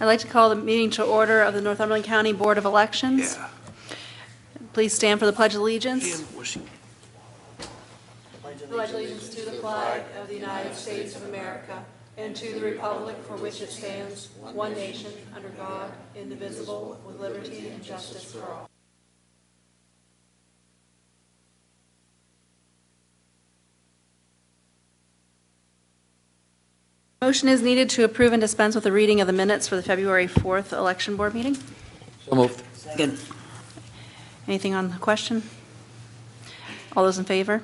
I'd like to call the meeting to order of the Northumberland County Board of Elections. Yeah. Please stand for the Pledge of Allegiance. And Washington. Pledge allegiance to the flag of the United States of America and to the republic for which it stands, one nation, under God, indivisible, with liberty and justice for all. Motion is needed to approve and dispense with the reading of the minutes for the February 4th Election Board meeting. So moved. Second. Anything on the question? All those in favor?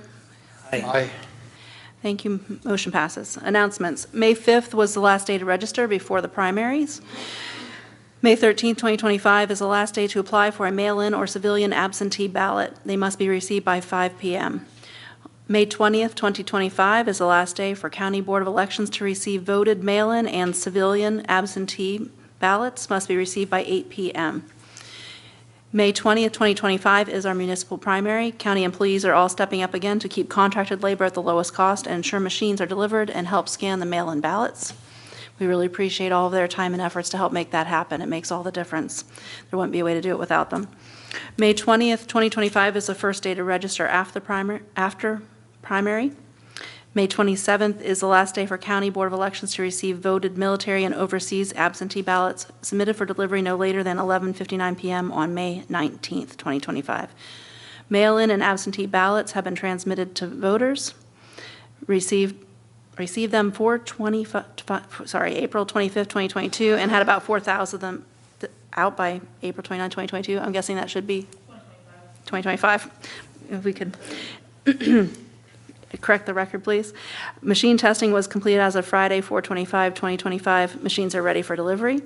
Aye. Thank you. Motion passes. Announcements. May 5th was the last day to register before the primaries. May 13th, 2025 is the last day to apply for a mail-in or civilian absentee ballot. They must be received by 5 p.m. May 20th, 2025 is the last day for County Board of Elections to receive voted mail-in and civilian absentee ballots must be received by 8 p.m. May 20th, 2025 is our municipal primary. County employees are all stepping up again to keep contracted labor at the lowest cost and ensure machines are delivered and help scan the mail-in ballots. We really appreciate all of their time and efforts to help make that happen. It makes all the difference. There wouldn't be a way to do it without them. May 20th, 2025 is the first day to register after primary. May 27th is the last day for County Board of Elections to receive voted military and overseas absentee ballots submitted for delivery no later than 11:59 p.m. on May 19th, 2025. Mail-in and absentee ballots have been transmitted to voters. Receive them for April 25th, 2022, and had about 4,000 of them out by April 29, 2022. I'm guessing that should be 2025. If we could correct the record, please. Machine testing was completed as of Friday, 4/25/2025. Machines are ready for delivery.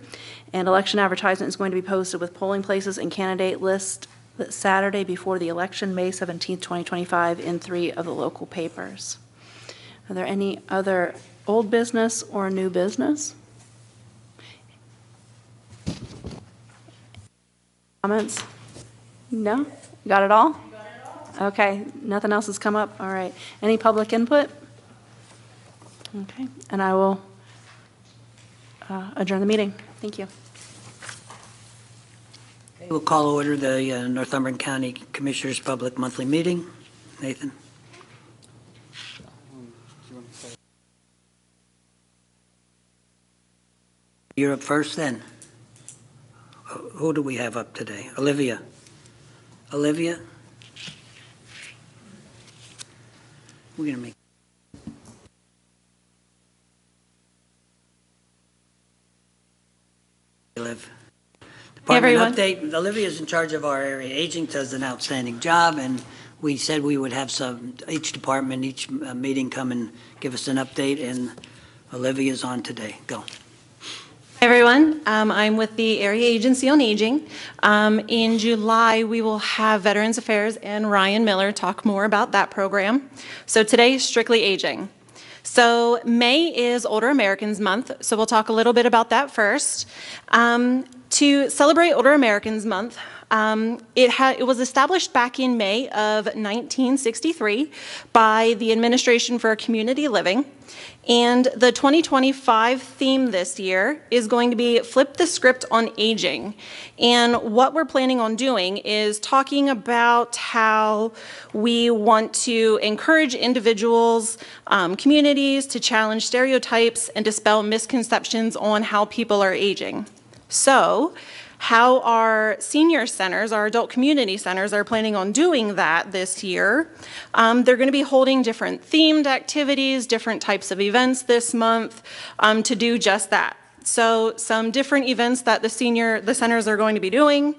And election advertisement is going to be posted with polling places and candidate list Saturday before the election, May 17th, 2025, in 3 of the local papers. Are there any other old business or new business? Comments? No? Got it all? Okay, nothing else has come up? All right. Any public input? Okay, and I will adjourn the meeting. Thank you. We'll call order the Northumberland County Commissioners Public Monthly Meeting. Nathan? You're up first then. Who do we have up today? Olivia. Olivia? We're going to make. Department everyone. update. Olivia's in charge of our area aging, does an outstanding job, and we said we would have each department, each meeting come and give us an update, and Olivia's on today. Go. Hi everyone, I'm with the Area Agency on Aging. In July, we will have Veterans Affairs and Ryan Miller talk more about that program. So today is strictly aging. So May is Older Americans Month, so we'll talk a little bit about that first. To celebrate Older Americans Month, it was established back in May of 1963 by the Administration for Community Living. And the 2025 theme this year is going to be Flip the Script on Aging. And what we're planning on doing is talking about how we want to encourage individuals, communities to challenge stereotypes and dispel misconceptions on how people are aging. So, how our senior centers, our adult community centers, are planning on doing that this year. They're going to be holding different themed activities, different types of events this month to do just that. So some different events that the centers are going to be doing.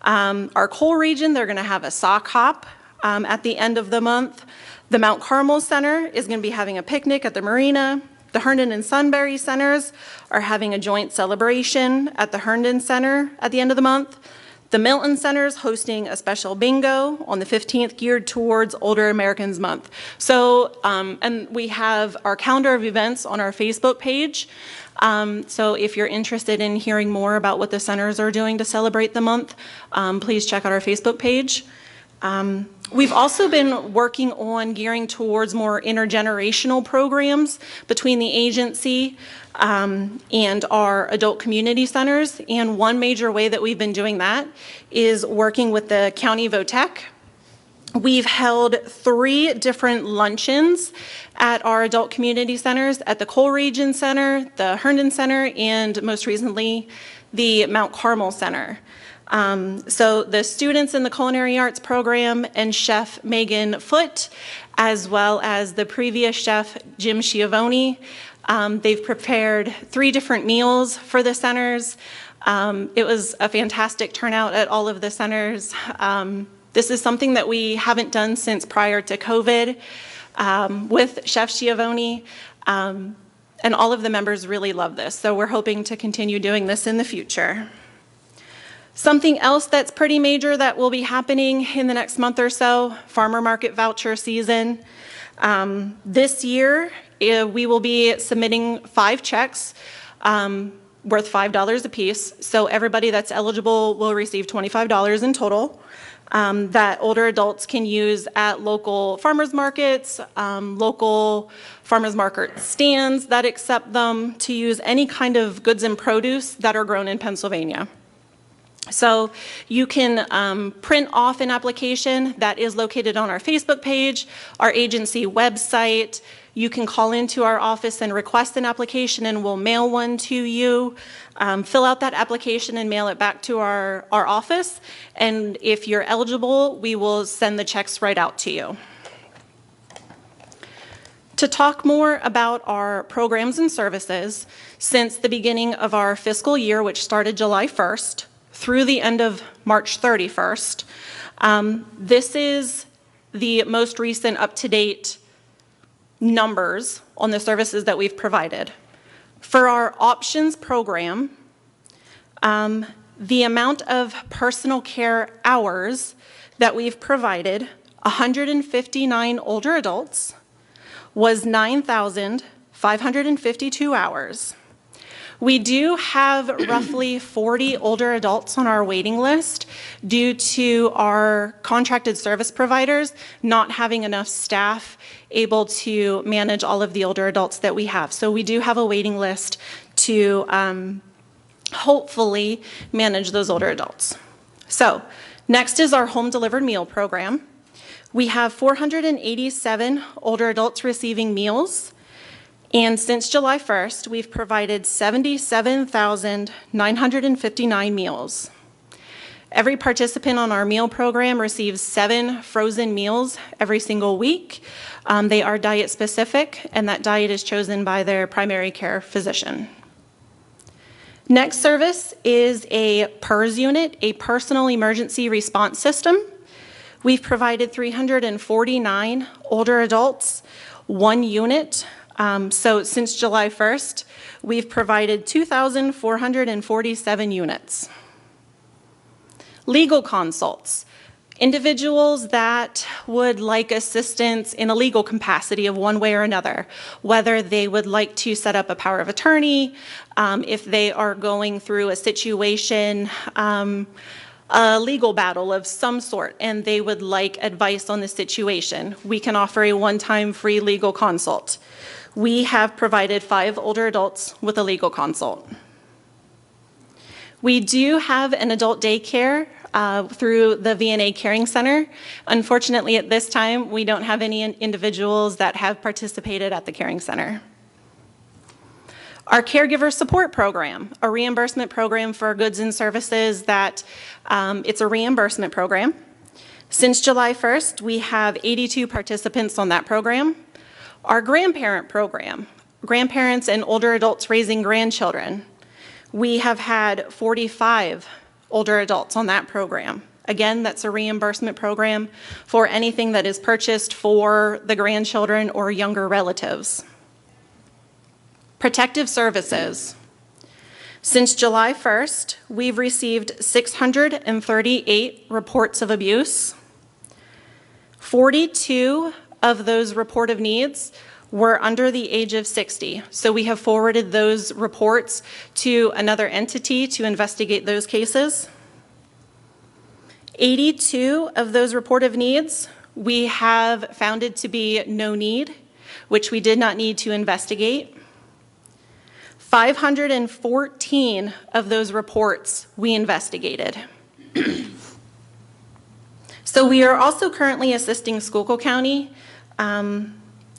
Our Cole region, they're going to have a sock hop at the end of the month. The Mount Carmel Center is going to be having a picnic at the marina. The Herndon and Sunbury centers are having a joint celebration at the Herndon Center at the end of the month. The Milton Center is hosting a special bingo on the 15th geared towards Older Americans Month. So, and we have our calendar of events on our Facebook page. So if you're interested in hearing more about what the centers are doing to celebrate the month, please check out our Facebook page. We've also been working on gearing towards more intergenerational programs between the agency and our adult community centers. And one major way that we've been doing that is working with the County VOTEC. We've held 3 different luncheons at our adult community centers, at the Coleregion Center, the Herndon Center, and most recently, the Mount Carmel Center. So the students in the culinary arts program and Chef Megan Foote, as well as the previous chef Jim Schiavone, they've prepared 3 different meals for the centers. It was a fantastic turnout at all of the centers. This is something that we haven't done since prior to COVID with Chef Schiavone, and all of the members really love this. So we're hoping to continue doing this in the future. Something else that's pretty major that will be happening in the next month or so, farmer market voucher season. This year, we will be submitting 5 checks worth $5 apiece. So everybody that's eligible will receive $25 in total that older adults can use at local farmers markets, local farmers market stands that accept them to use any kind of goods and produce that are grown in Pennsylvania. So you can print off an application that is located on our Facebook page, our agency website. You can call into our office and request an application and we'll mail one to you. Fill out that application and mail it back to our office. And if you're eligible, we will send the checks right out to you. To talk more about our programs and services, since the beginning of our fiscal year, which started July 1st, through the end of March 31st. This is the most recent up-to-date numbers on the services that we've provided. For our options program, the amount of personal care hours that we've provided, 159 older adults, was 9,552 hours. We do have roughly 40 older adults on our waiting list due to our contracted service providers not having enough staff able to manage all of the older adults that we have. So we do have a waiting list to hopefully manage those older adults. So next is our home delivered meal program. We have 487 older adults receiving meals. And since July 1st, we've provided 77,959 meals. Every participant on our meal program receives 7 frozen meals every single week. They are diet specific, and that diet is chosen by their primary care physician. Next service is a PERS unit, a personal emergency response system. We've provided 349 older adults, 1 unit. So since July 1st, we've provided 2,447 units. Legal consults. Individuals that would like assistance in a legal capacity of one way or another, whether they would like to set up a power of attorney, if they are going through a situation, a legal battle of some sort, and they would like advice on the situation, we can offer a one-time free legal consult. We have provided 5 older adults with a legal consult. We do have an adult daycare through the VNA Caring Center. Unfortunately, at this time, we don't have any individuals that have participated at the Caring Center. Our caregiver support program, a reimbursement program for goods and services that it's a reimbursement program. Since July 1st, we have 82 participants on that program. Our grandparent program, grandparents and older adults raising grandchildren, we have had 45 older adults on that program. Again, that's a reimbursement program for anything that is purchased for the grandchildren or younger relatives. Protective services. Since July 1st, we've received 638 reports of abuse. 42 of those report of needs were under the age of 60. So we have forwarded those reports to another entity to investigate those cases. 82 of those report of needs we have found it to be no need, which we did not need to investigate. 514 of those reports we investigated. So we are also currently assisting Schuylkill County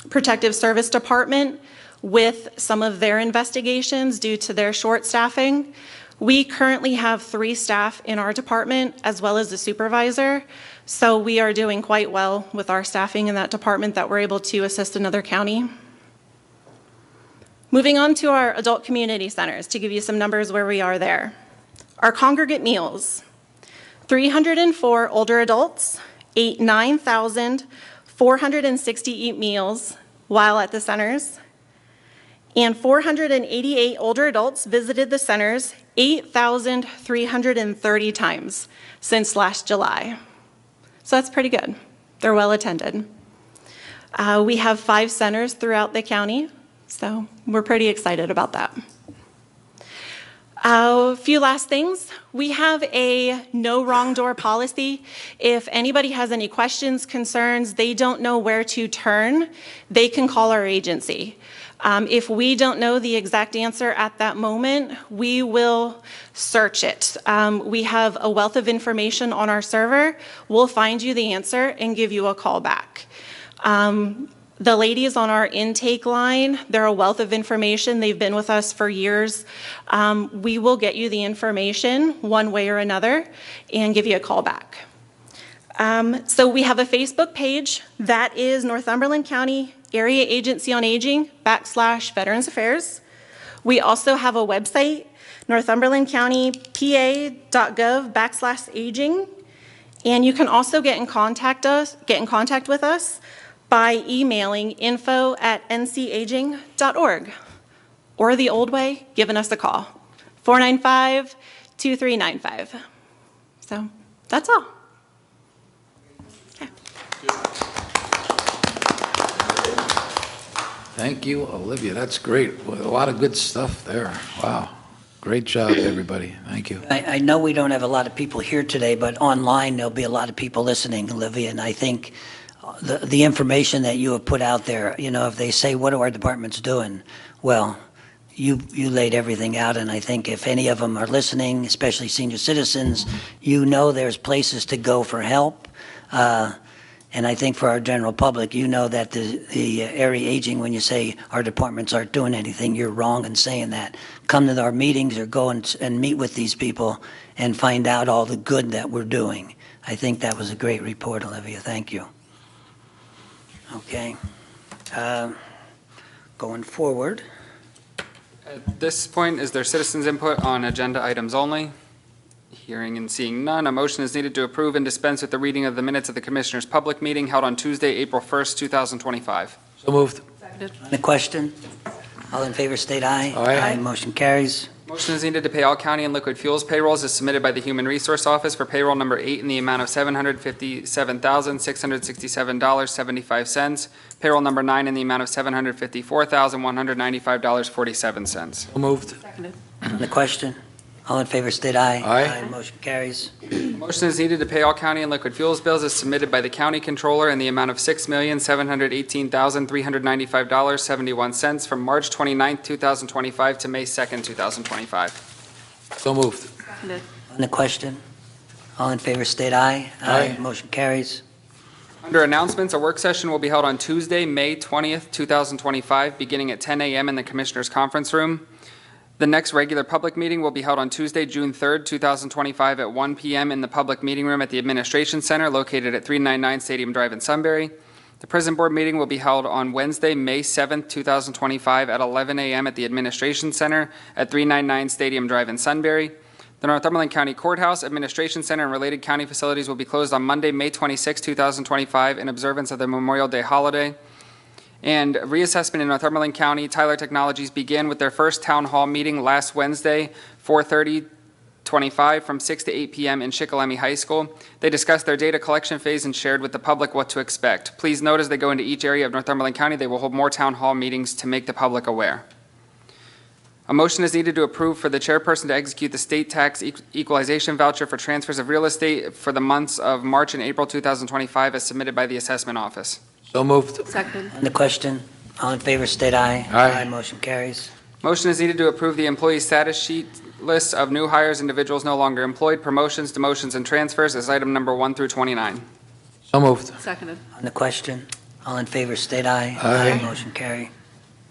Protective Service Department with some of their investigations due to their short staffing. We currently have 3 staff in our department as well as the supervisor. So we are doing quite well with our staffing in that department that we're able to assist another county. Moving on to our adult community centers to give you some numbers where we are there. Our congregate meals, 304 older adults ate 9,460 meals while at the centers, and 488 older adults visited the centers 8,330 times since last July. So that's pretty good. They're well attended. We have 5 centers throughout the county, so we're pretty excited about that. A few last things. We have a no wrong door policy. If anybody has any questions, concerns, they don't know where to turn, they can call our agency. If we don't know the exact answer at that moment, we will search it. We have a wealth of information on our server. We'll find you the answer and give you a call back. The ladies on our intake line, they're a wealth of information. They've been with us for years. We will get you the information one way or another and give you a call back. So we have a Facebook page that is Northumberland County Area Agency on Aging / Veterans Affairs. We also have a website, northumberlandcountypa.gov / aging. And you can also get in contact with us by emailing info@ncaging.org, or the old way, giving us a call, 495-2395. So that's all. Okay. Thank you, Olivia. That's great. Well, a lot of good stuff there. Wow. Great job, everybody. Thank you. I know we don't have a lot of people here today, but online there'll be a lot of people listening, Olivia, and I think the information that you have put out there, you know, if they say, what are our departments doing? Well, you laid everything out, and I think if any of them are listening, especially senior citizens, you know there's places to go for help. And I think for our general public, you know that the area aging, when you say our departments aren't doing anything, you're wrong in saying that. Come to our meetings or go and meet with these people and find out all the good that we're doing. I think that was a great report, Olivia. Thank you. Okay. Going forward. At this point, is there citizens' input on agenda items only? Hearing and seeing none, a motion is needed to approve and dispense with the reading of the minutes of the Commissioners' public meeting held on Tuesday, April 1st, 2025. So moved. On the question, all in favor state aye. Aye. Motion carries. Motion is needed to pay all county and liquid fuels payrolls as submitted by the Human Resource Office for payroll number 8 in the amount of $757,667.75. Payroll number 9 in the amount of $754,195.47. So moved. On the question, all in favor state aye. Aye. Motion carries. Motion is needed to pay all county and liquid fuels bills as submitted by the County Controller in the amount of $6,718,395.71 from March 29th, 2025 to May 2nd, 2025. So moved. On the question, all in favor state aye. Aye. Motion carries. Under announcements, a work session will be held on Tuesday, May 20th, 2025, beginning at 10 a.m. in the Commissioners' Conference Room. The next regular public meeting will be held on Tuesday, June 3rd, 2025 at 1 p.m. in the public meeting room at the Administration Center located at 399 Stadium Drive in Sunbury. The Prison Board meeting will be held on Wednesday, May 7th, 2025 at 11 a.m. at the Administration Center at 399 Stadium Drive in Sunbury. The Northumberland County Courthouse, Administration Center, and related county facilities will be closed on Monday, May 26, 2025 in observance of the Memorial Day holiday. And reassessment in Northumberland County, Tyler Technologies began with their first town hall meeting last Wednesday, 4/30/25 from 6 to 8 p.m. in Shikellamy High School. They discussed their data collection phase and shared with the public what to expect. Please note as they go into each area of Northumberland County, they will hold more town hall meetings to make the public aware. A motion is needed to approve for the chairperson to execute the state tax equalization voucher for transfers of real estate for the months of March and April 2025 as submitted by the assessment office. So moved. Seconded. On the question, all in favor state aye. Aye. Motion carries. Motion is needed to approve the employee status sheet list of new hires, individuals no longer employed, promotions, demotions, and transfers as item number 1 through 29. So moved. Seconded. On the question, all in favor state aye. Aye. Motion carry.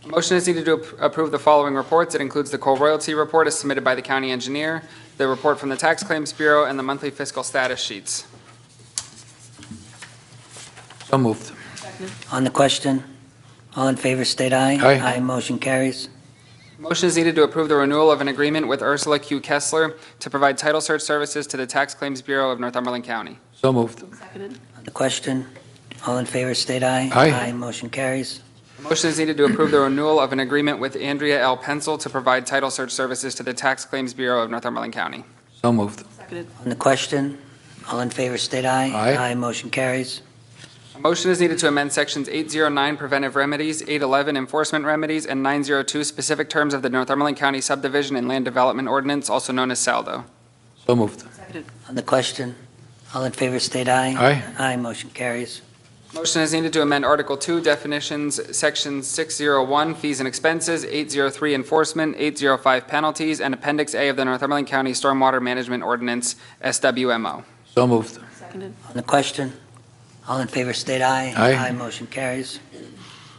A motion is needed to approve the following reports. It includes the coal royalty report as submitted by the county engineer, the report from the Tax Claims Bureau, and the monthly fiscal status sheets. So moved. On the question, all in favor state aye. Aye. Motion carries. Motion is needed to approve the renewal of an agreement with Ursula Q. Kessler to provide title search services to the Tax Claims Bureau of Northumberland County. So moved. Seconded. On the question, all in favor state aye. Aye. Motion carries. Motion is needed to approve the renewal of an agreement with Andrea L. Pencil to provide title search services to the Tax Claims Bureau of Northumberland County. So moved. Seconded. On the question, all in favor state aye. Aye. Motion carries. A motion is needed to amend Sections 809 Preventive Remedies, 811 Enforcement Remedies, and 902 Specific Terms of the Northumberland County Subdivision and Land Development Ordinance, also known as SALDO. So moved. Seconded. On the question, all in favor state aye. Aye. Motion carries. Motion is needed to amend Article 2 Definitions, Section 601 Fees and Expenses, 803 Enforcement, 805 Penalties, and Appendix A of the Northumberland County Stormwater Management Ordinance, SWMO. So moved. Seconded. On the question, all in favor state aye. Aye. Motion carries.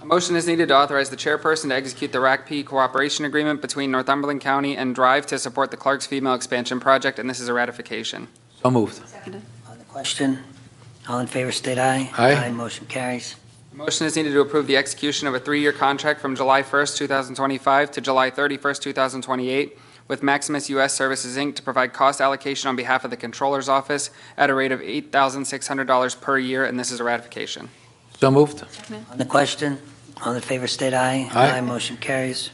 A motion is needed to authorize the chairperson to execute the RACP cooperation agreement between Northumberland County and Drive to support the Clarks Female Expansion Project, and this is a ratification. So moved. Seconded. On the question, all in favor state aye. Aye. Motion carries. A motion is needed to approve the execution of a 3-year contract from July 1st, 2025 to July 31st, 2028 with Maximus U.S. Services, Inc. to provide cost allocation on behalf of the Controller's Office at a rate of $8,600 per year, and this is a ratification. So moved. On the question, all in favor state aye. Aye. Motion carries.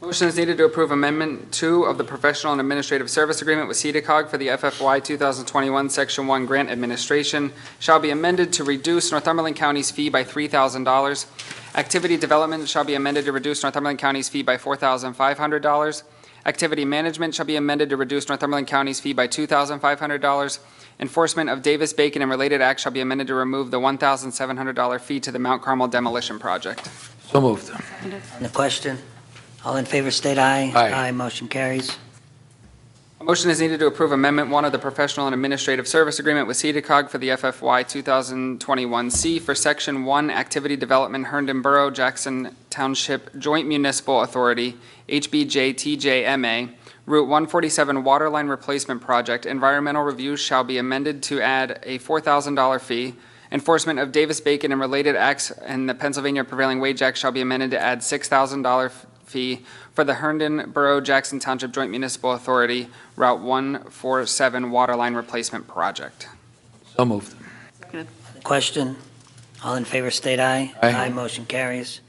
Motion is needed to approve Amendment 2 of the Professional and Administrative Service Agreement with CEDACOG for the FFY 2021 Section 1 Grant Administration shall be amended to reduce Northumberland County's fee by $3,000. Activity Development shall be amended to reduce Northumberland County's fee by $4,500. Activity Management shall be amended to reduce Northumberland County's fee by $2,500. Enforcement of Davis-Bacon and related acts shall be amended to remove the $1,700 fee to the Mount Carmel demolition project. So moved. Seconded. On the question, all in favor state aye. Aye. Motion carries. A motion is needed to approve Amendment 1 of the Professional and Administrative Service Agreement with CEDACOG for the FFY 2021C for Section 1 Activity Development Herndon Borough Jackson Township Joint Municipal Authority, HBJ-TJMA, Route 147 Waterline Replacement Project. Environmental reviews shall be amended to add a $4,000 fee. Enforcement of Davis-Bacon and related acts and the Pennsylvania Prevailing Wage Act shall be amended to add $6,000 fee for the Herndon Borough Jackson Township Joint Municipal Authority Route 147 Waterline Replacement Project. So moved. Seconded. On the question, all in favor state aye. Aye. Motion carries.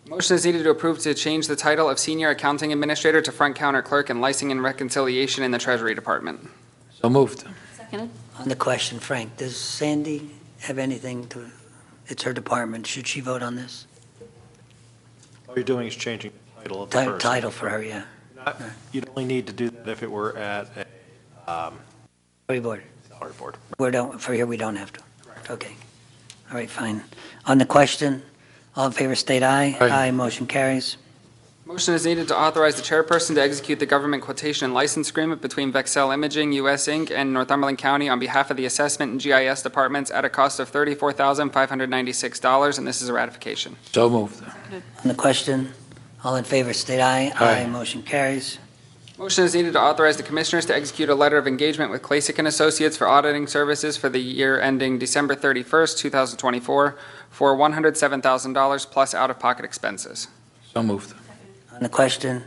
Motion is needed to approve to change the title of Senior Accounting Administrator to Front Counter Clerk in Licensing and Reconciliation in the Treasury Department. So moved. Seconded. On the question, Frank, does Sandy have anything to, it's her department, should she vote on this? All you're doing is changing the title of the person. Title for her, yeah. You'd only need to do that if it were at a Salary board. salary board. For here, we don't have to. Okay. All right, fine. On the question, all in favor state aye. Aye. Motion carries. Motion is needed to authorize the chairperson to execute the government quotation and license agreement between Vexel Imaging US Inc. and Northumberland County on behalf of the assessment and GIS departments at a cost of $34,596, and this is a ratification. So moved. On the question, all in favor state aye. Aye. Motion carries. Motion is needed to authorize the commissioners to execute a letter of engagement with Clasic and Associates for auditing services for the year ending December 31st, 2024 for $107,000 plus out-of-pocket expenses. So moved. On the question,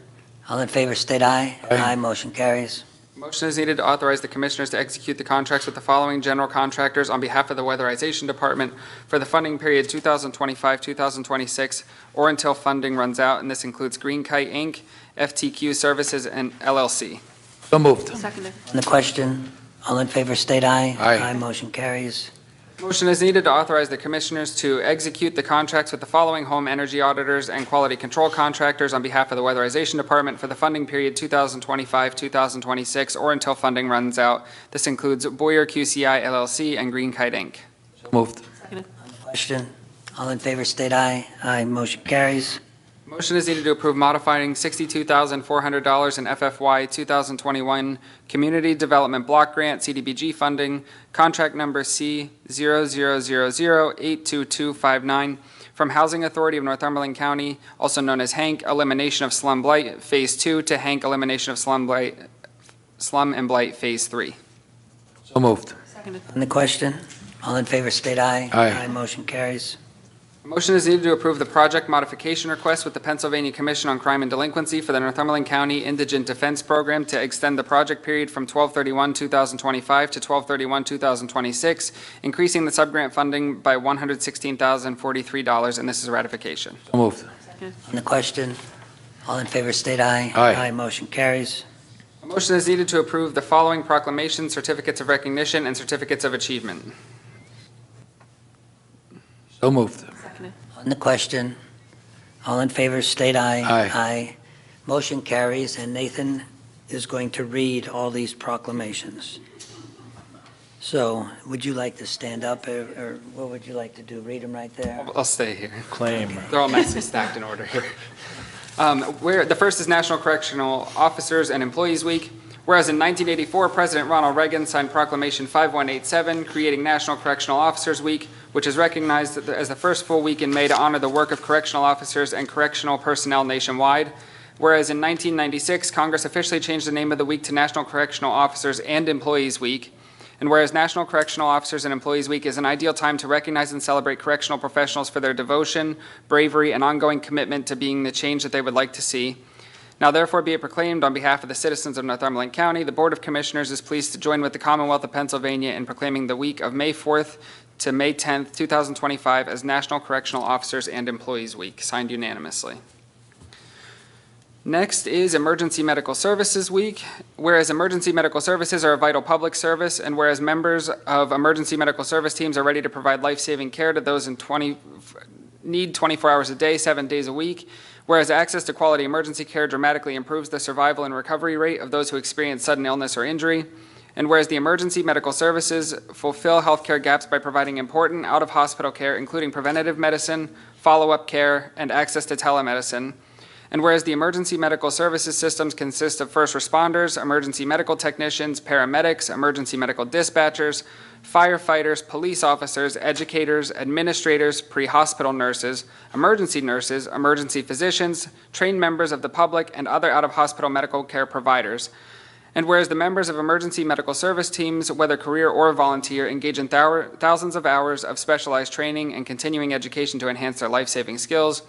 all in favor state aye. Aye. Motion carries. Motion is needed to authorize the commissioners to execute the contracts with the following general contractors on behalf of the Weatherization Department for the funding period 2025-2026 or until funding runs out, and this includes Green Kite, Inc., FTQ Services, and LLC. So moved. Seconded. On the question, all in favor state aye. Aye. Motion carries. Motion is needed to authorize the Commissioners to execute the contracts with the following home energy auditors and quality control contractors on behalf of the Weatherization Department for the funding period 2025-2026 or until funding runs out. This includes Boyer QCI LLC and Green Kite Inc. So moved. Question? All in favor, state aye. Aye, motion carries. Motion is needed to approve modifying $62,400 in FFY 2021 Community Development Block Grant CDBG funding, contract number C0000822259 from Housing Authority of Northumberland County, also known as HANK, Elimination of Slum Blight Phase 2 to HANK, Elimination of Slum and Blight Phase 3. So moved. On the question? All in favor, state aye. Aye. Motion carries. Motion is needed to approve the project modification request with the Pennsylvania Commission on Crime and Delinquency for the Northumberland County Indigent Defense Program to extend the project period from 12/31/2025 to 12/31/2026, increasing the subgrant funding by $116,043, and this is a ratification. So moved. On the question? All in favor, state aye. Aye. Motion carries. A motion is needed to approve the following proclamations, certificates of recognition, and certificates of achievement. So moved. On the question? All in favor, state aye. Aye. Motion carries, and Nathan is going to read all these proclamations. So, would you like to stand up, or what would you like to do? Read them right there? I'll stay here. Claim. They're all nicely stacked in order here. The first is National Correctional Officers and Employees Week. Whereas in 1984, President Ronald Reagan signed Proclamation 5187, creating National Correctional Officers Week, which is recognized as the first full week in May to honor the work of correctional officers and correctional personnel nationwide. Whereas in 1996, Congress officially changed the name of the week to National Correctional Officers and Employees Week. And whereas National Correctional Officers and Employees Week is an ideal time to recognize and celebrate correctional professionals for their devotion, bravery, and ongoing commitment to being the change that they would like to see. Now therefore be it proclaimed on behalf of the citizens of Northumberland County, the Board of Commissioners is pleased to join with the Commonwealth of Pennsylvania in proclaiming the week of May 4th to May 10th, 2025 as National Correctional Officers and Employees Week, signed unanimously. Next is Emergency Medical Services Week. Whereas emergency medical services are a vital public service, and whereas members of emergency medical service teams are ready to provide life-saving care to those in need 24 hours a day, 7 days a week, whereas access to quality emergency care dramatically improves the survival and recovery rate of those who experience sudden illness or injury, and whereas the emergency medical services fulfill healthcare gaps by providing important out-of-hospital care, including preventative medicine, follow-up care, and access to telemedicine, and whereas the emergency medical services systems consist of first responders, emergency medical technicians, paramedics, emergency medical dispatchers, firefighters, police officers, educators, administrators, pre-hospital nurses, emergency physicians, trained members of the public, and other out-of-hospital medical care providers. And whereas the members of emergency medical service teams, whether career or volunteer, engage in thousands of hours of specialized training and continuing education to enhance their life-saving skills,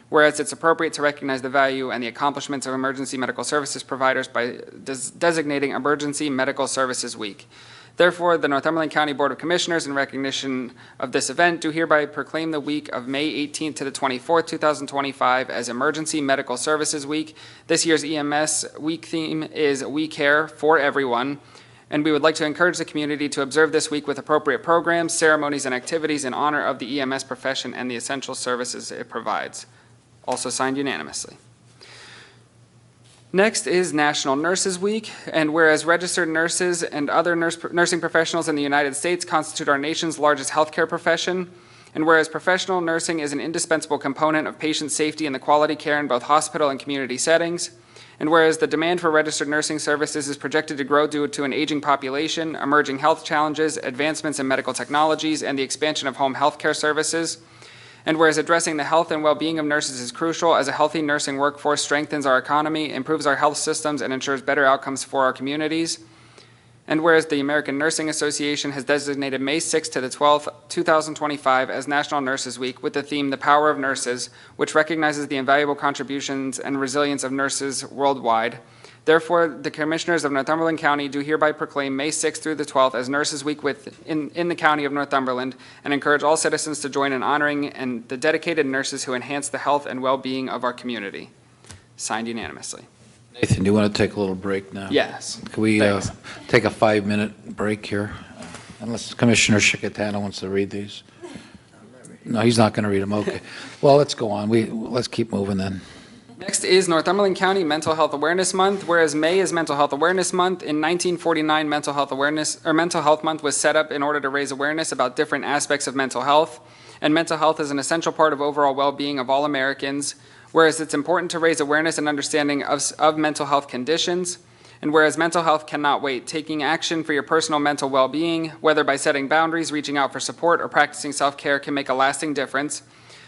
whereas it's appropriate to recognize the value and the accomplishments of emergency medical services providers by designating Emergency Medical Services Week. Therefore, the Northumberland County Board of Commissioners, in recognition of this event, do hereby proclaim the week of May 18th to the 24th, 2025 as Emergency Medical Services Week. This year's EMS week theme is We Care for Everyone, and we would like to encourage the community to observe this week with appropriate programs, ceremonies, and activities in honor of the EMS profession and the essential services it provides. Also signed unanimously. Next is National Nurses Week, and whereas registered nurses and other nursing professionals in the United States constitute our nation's largest healthcare profession, and whereas professional nursing is an indispensable component of patient safety and the quality care in both hospital and community settings, and whereas the demand for registered nursing services is projected to grow due to an aging population, emerging health challenges, advancements in medical technologies, and the expansion of home healthcare services, and whereas addressing the health and well-being of nurses is crucial, as a healthy nursing workforce strengthens our economy, improves our health systems, and ensures better outcomes for our communities. And whereas the American Nursing Association has designated May 6th to the 12th, 2025 as National Nurses Week with the theme The Power of Nurses, which recognizes the invaluable contributions and resilience of nurses worldwide. Therefore, the Commissioners of Northumberland County do hereby proclaim May 6th through the 12th as Nurses Week in the County of Northumberland, and encourage all citizens to join in honoring the dedicated nurses who enhance the health and well-being of our community. Signed unanimously. Nathan, do you want to take a little break now? Yes. Can we Thanks. take a 5-minute break here? Unless Commissioner Chickatana wants to read these. No, he's not going to read them, okay. Well, let's go on. Let's keep moving then. Next is Northumberland County Mental Health Awareness Month. Whereas May is Mental Health Awareness Month, in 1949 Mental Health Month was set up in order to raise awareness about different aspects of mental health. And mental health is an essential part of overall well-being of all Americans. Whereas it's important to raise awareness and understanding of mental health conditions. And whereas mental health cannot wait, taking action for your personal mental well-being, whether by setting boundaries, reaching out for support, or practicing self-care, can make a lasting difference.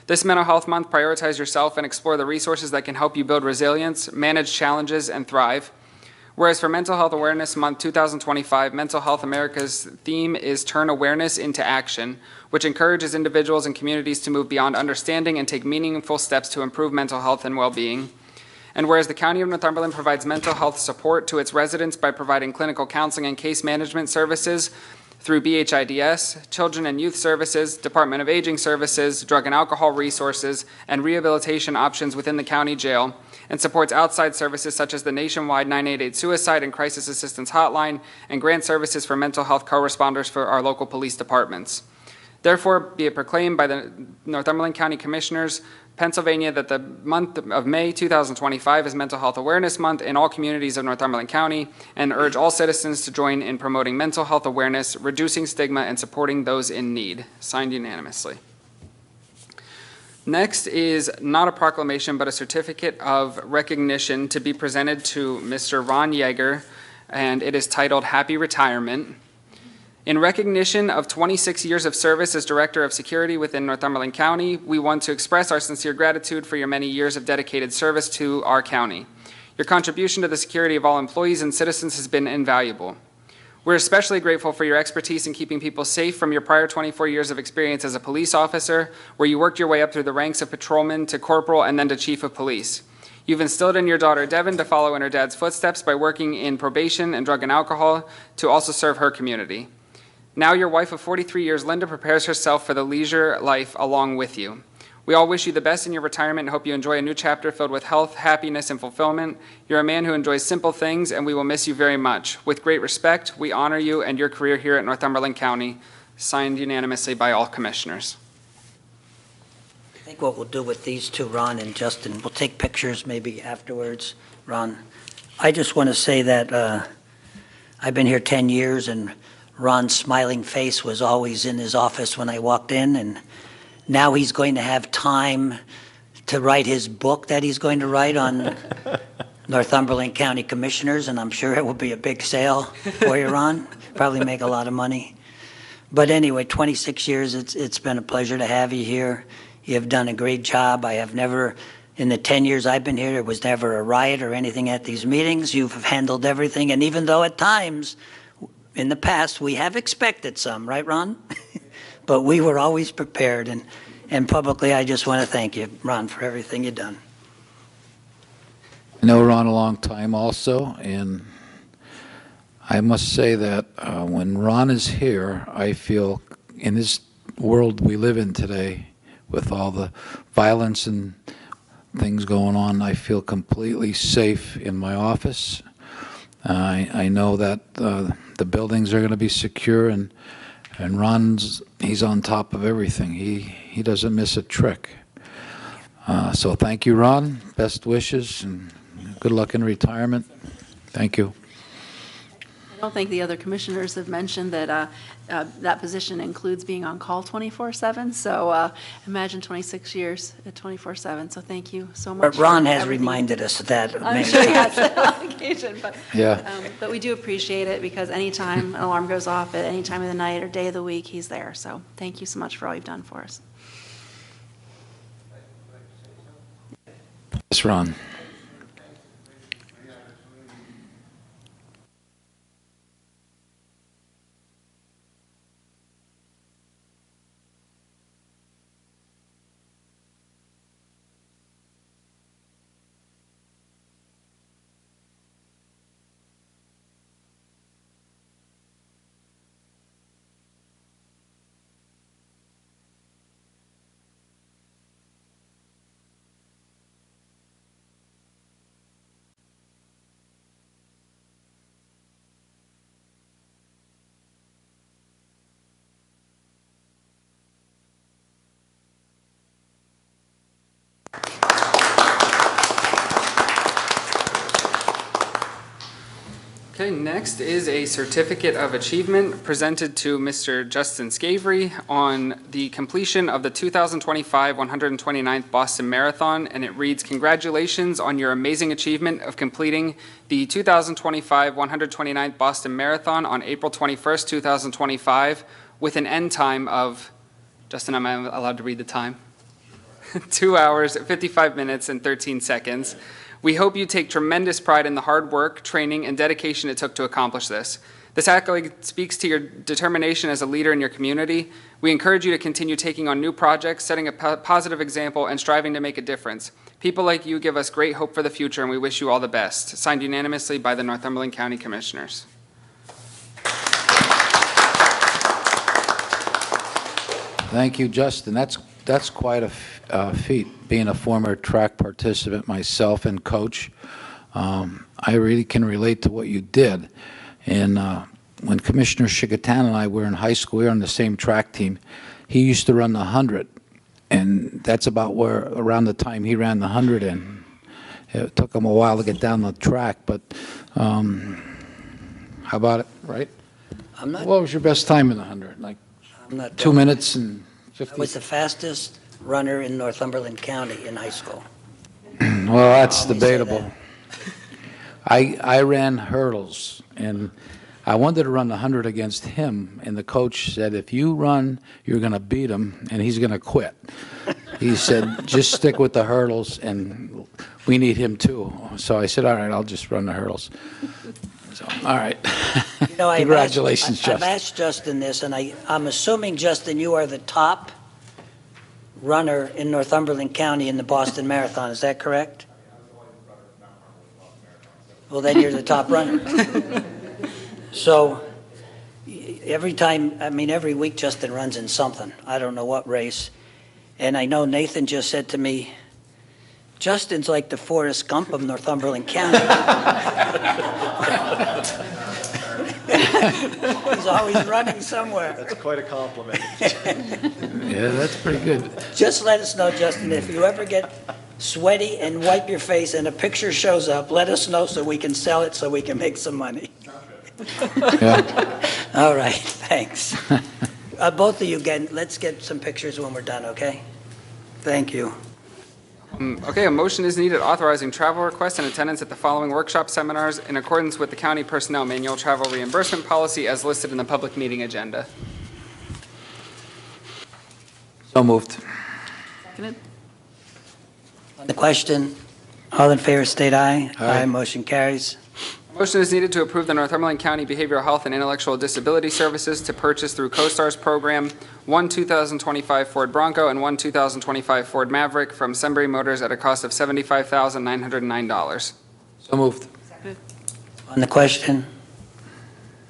This Mental Health Month, prioritize yourself and explore the resources that can help you build resilience, manage challenges, and thrive. Whereas for Mental Health Awareness Month 2025, Mental Health America's theme is Turn Awareness into Action, which encourages individuals and communities to move beyond understanding and take meaningful steps to improve mental health and well-being. And whereas the County of Northumberland provides mental health support to its residents by providing clinical counseling and case management services through BHIDS, Children and Youth Services, Department of Aging Services, Drug and Alcohol Resources, and rehabilitation options within the county jail, and supports outside services such as the nationwide 988 Suicide and Crisis Assistance Hotline, and grant services for mental health co-responders for our local police departments. Therefore, be it proclaimed by the Northumberland County Commissioners, Pennsylvania, that the month of May 2025 is Mental Health Awareness Month in all communities of Northumberland County, and urge all citizens to join in promoting mental health awareness, reducing stigma, and supporting those in need. Signed unanimously. Next is not a proclamation, but a certificate of recognition to be presented to Mr. Ron Yeager, and it is titled Happy Retirement. In recognition of 26 years of service as Director of Security within Northumberland County, we want to express our sincere gratitude for your many years of dedicated service to our county. Your contribution to the security of all employees and citizens has been invaluable. We're especially grateful for your expertise in keeping people safe from your prior 24 years of experience as a police officer, where you worked your way up through the ranks of patrolman to corporal and then to chief of police. You've instilled in your daughter Devin to follow in her dad's footsteps by working in probation and drug and alcohol to also serve her community. Now your wife of 43 years, Linda, prepares herself for the leisure life along with you. We all wish you the best in your retirement and hope you enjoy a new chapter filled with health, happiness, and fulfillment. You're a man who enjoys simple things, and we will miss you very much. With great respect, we honor you and your career here at Northumberland County. Signed unanimously by all commissioners. I think what we'll do with these two, Ron and Justin, we'll take pictures maybe afterwards. Ron, I just want to say that I've been here 10 years, and Ron's smiling face was always in his office when I walked in, and now he's going to have time to write his book that he's going to write on Northumberland County Commissioners, and I'm sure it will be a big sale for you, Ron. Probably make a lot of money. But anyway, 26 years, it's been a pleasure to have you here. You have done a great job. I have never, in the 10 years I've been here, there was never a riot or anything at these meetings. You've handled everything, and even though at times in the past, we have expected some, right, Ron? But we were always prepared, and publicly, I just want to thank you, Ron, for everything you've done. I know Ron a long time also, and I must say that when Ron is here, I feel in this world we live in today, with all the violence and things going on, I feel completely safe in my office. I know that the buildings are going to be secure, and he's on top of everything. He doesn't miss a trick. So thank you, Ron. Best wishes and good luck in retirement. Thank you. I don't think the other commissioners have mentioned that that position includes being on call 24/7. So imagine 26 years at 24/7. So thank you so much. But Ron for has everything. reminded us of that. I'm sure he has on occasion, but Yeah. but we do appreciate it because anytime an alarm goes off at any time of the night or day of the week, he's there. So thank you so much for all you've done for us. Yes, Ron. Okay, next is a certificate of achievement presented to Mr. Justin Scavry on the completion of the 2025 129th Boston Marathon, and it reads, "Congratulations on your amazing achievement of completing the 2025 129th Boston Marathon on April 21st, 2025, with an end time of," Justin, am I allowed to read the time? 2 hours, 55 minutes, and 13 seconds. We hope you take tremendous pride in the hard work, training, and dedication it took to accomplish this. This accolade speaks to your determination as a leader in your community. We encourage you to continue taking on new projects, setting a positive example, and striving to make a difference. People like you give us great hope for the future, and we wish you all the best. Signed unanimously by the Northumberland County Commissioners. Thank you, Justin. That's quite a feat, being a former track participant myself and coach. I really can relate to what you did. And when Commissioner Chickatana and I were in high school, we were on the same track team. He used to run the 100, and that's about where, around the time he ran the 100, and it took him a while to get down the track. But how about it, right? What was your best time in the 100? Like I'm not 2 minutes and I 50? was the fastest runner in Northumberland County in high school. Well, that's Let me say debatable. I ran hurdles, and I wanted to run the 100 against him, and the coach said, if you run, you're going to beat him, and he's going to quit. He said, just stick with the hurdles, and we need him too. So I said, all right, I'll just run the hurdles. So, all right. You know, Congratulations, I've Justin. asked Justin this, and I'm assuming, Justin, you are the top runner in Northumberland County in the Boston Marathon. Is that correct? Well, then you're the top runner. So every week Justin runs in something. I don't know what race. And I know Nathan just said to me, Justin's like the Forrest Gump of Northumberland County. He's always running somewhere. That's quite a compliment. Yeah, that's pretty good. Just let us know, Justin, if you ever get sweaty and wipe your face and a picture shows up, let us know so we can sell it so we can make some money. Yeah. All right, thanks. Both of you, again, let's get some pictures when we're done, okay? Thank you. Okay, a motion is needed authorizing travel requests and attendance at the following workshop seminars in accordance with the county personnel manual travel reimbursement policy as listed in the public meeting agenda. So moved. Seconded. On the question, all in favor state aye. Aye. Motion carries. Motion is needed to approve the Northumberland County Behavioral Health and Intellectual Disability Services to purchase through CoStar's program one 2025 Ford Bronco and one 2025 Ford Maverick from Sunbury Motors at a cost of $75,909. So moved. On the question,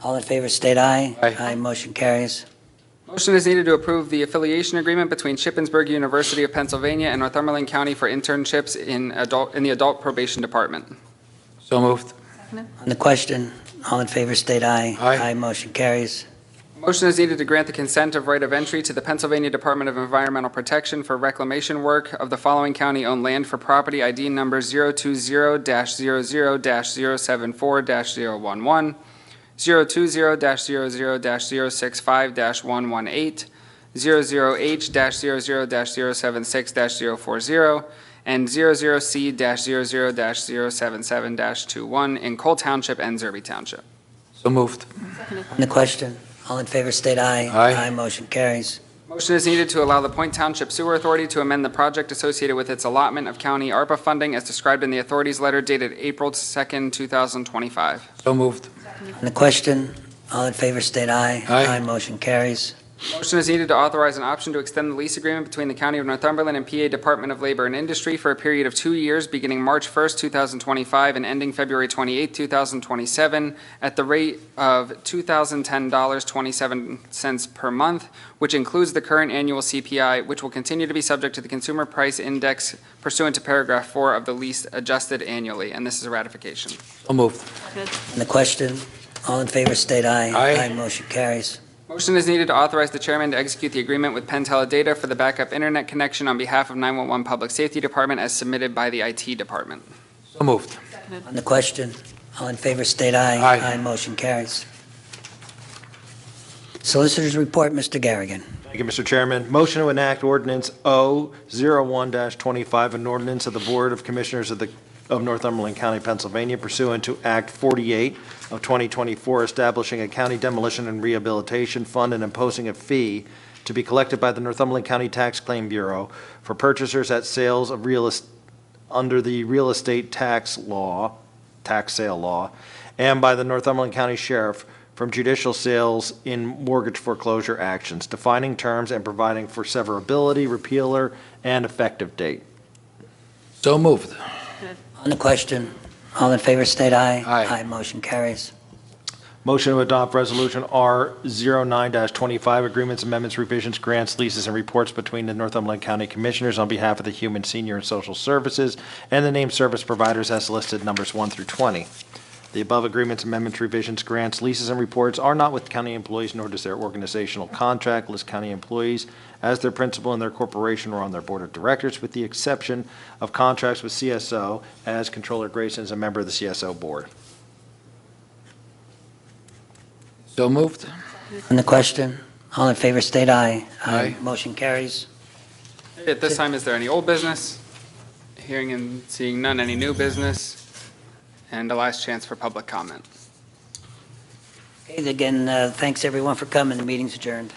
all in favor state aye. Aye. Motion carries. Motion is needed to approve the affiliation agreement between Shippensburg University of Pennsylvania and Northumberland County for internships in the Adult Probation Department. So moved. On the question, all in favor state aye. Aye. Motion carries. Motion is needed to grant the consent of right of entry to the Pennsylvania Department of Environmental Protection for reclamation work of the following county-owned land for property ID number 020-00-074-011, 020-00-065-118, 00H-00-076-040, and 00C-00-077-21 in Cole Township and Zerby Township. So moved. On the question, all in favor state aye. Aye. Motion carries. Motion is needed to allow the Point Township Sewer Authority to amend the project associated with its allotment of county ARPA funding as described in the authority's letter dated April 2nd, 2025. So moved. On the question, all in favor state aye. Aye. Motion carries. Motion is needed to authorize an option to extend the lease agreement between the County of Northumberland and PA Department of Labor and Industry for a period of 2 years beginning March 1st, 2025 and ending February 28th, 2027 at the rate of $2,010.27 per month, which includes the current annual CPI, which will continue to be subject to the Consumer Price Index pursuant to paragraph 4 of the lease adjusted annually, and this is a ratification. So moved. On the question, all in favor state aye. Aye. Motion carries. Motion is needed to authorize the chairman to execute the agreement with Penn Teledata for the backup internet connection on behalf of 911 Public Safety Department as submitted by the IT department. So moved. On the question, All in favor, state aye. Aye. Motion carries. Solicitor's report, Mr. Garrigan. Thank you, Mr. Chairman. Motion to enact ordinance O-01-25, an ordinance of the Board of Commissioners of Northumberland County, Pennsylvania, pursuant to Act 48 of 2024, establishing a county demolition and rehabilitation fund and imposing a fee to be collected by the Northumberland County Tax Claim Bureau for purchasers at sales of under the real estate tax sale law, and by the Northumberland County Sheriff from judicial sales in mortgage foreclosure actions, defining terms and providing for severability, repealer, and effective date. So moved. On the question, all in favor, state aye. Aye. Motion carries. Motion to adopt Resolution R09-25, agreements, amendments, revisions, grants, leases, and reports between the Northumberland County Commissioners on behalf of the Human, Senior, and Social Services and the named service providers as listed, numbers 1 through 20. The above agreements, amendments, revisions, grants, leases, and reports are not with county employees, nor does their organizational contract list county employees as their principal in their corporation or on their board of directors, with the exception of contracts with CSO, as Controller Grayson is a member of the CSO board. So moved. On the question, all in favor, state aye. Aye. Motion carries. At this time, is there any old business? Hearing and seeing none, any new business? And a last chance for public comment. Okay, again, thanks everyone for coming. The meeting's adjourned.